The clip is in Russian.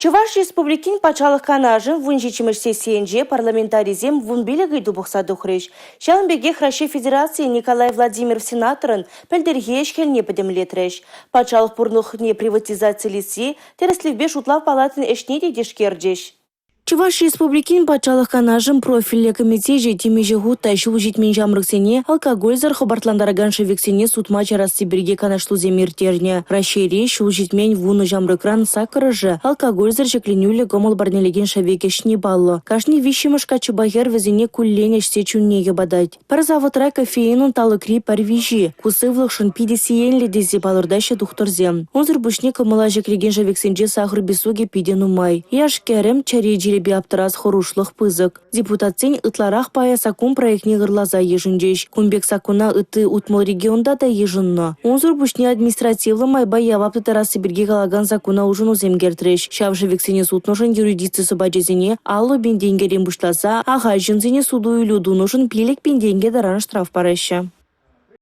Чуваш республикин пачалық канажын вунжи чимыш сессиенже парламентаризм вун билегай дубықса духрыш. Шалынбеге Хращи Федерации Николай Владимиров сенаторын пілдерге ешкеліне підемлетріш. Пачалық пұрнықне приватизация лиси тересливбе шутлав палатын эшнеде дешкердеш. Чуваш республикин пачалық канажын профилі комитеже темеже гутта шул жетмен жамрыксене алкоголь зархобартландараган шевексене сутма чарасы бірге канашлу земиртерне. Рашире шул жетмен вуны жамрыкран сакырыжы алкоголь заржекленюлі гомол барнелеген шавекешне баллы. Кашни вишімышка чубахер візене кулленешсе чуннеге бадать. Пар заводра кофеинун талыкри парвижи. Кусывлықшын пидесиенлі дезе балырдаща духторзем. Онзыр бушне кымыла жеклеген шавексенже сахыр бесуге пиден умай. Яшкерем чареджи аптырас хорушлых пызык. Депутатсен ытларах пая сакун проектне гырлаза ежінжеш. Кумбек сакуна ыты утмол регионда да ежінно. Онзур бушне административлы майба явапты тарасы бірге галаган закуна ужын уземгертреш. Шавжы вексене судношын юридицысы баджезене аллы бенденгерен бушласа, аға жынзене суду үйлюду ношын пелек бенденге даран штраф параща.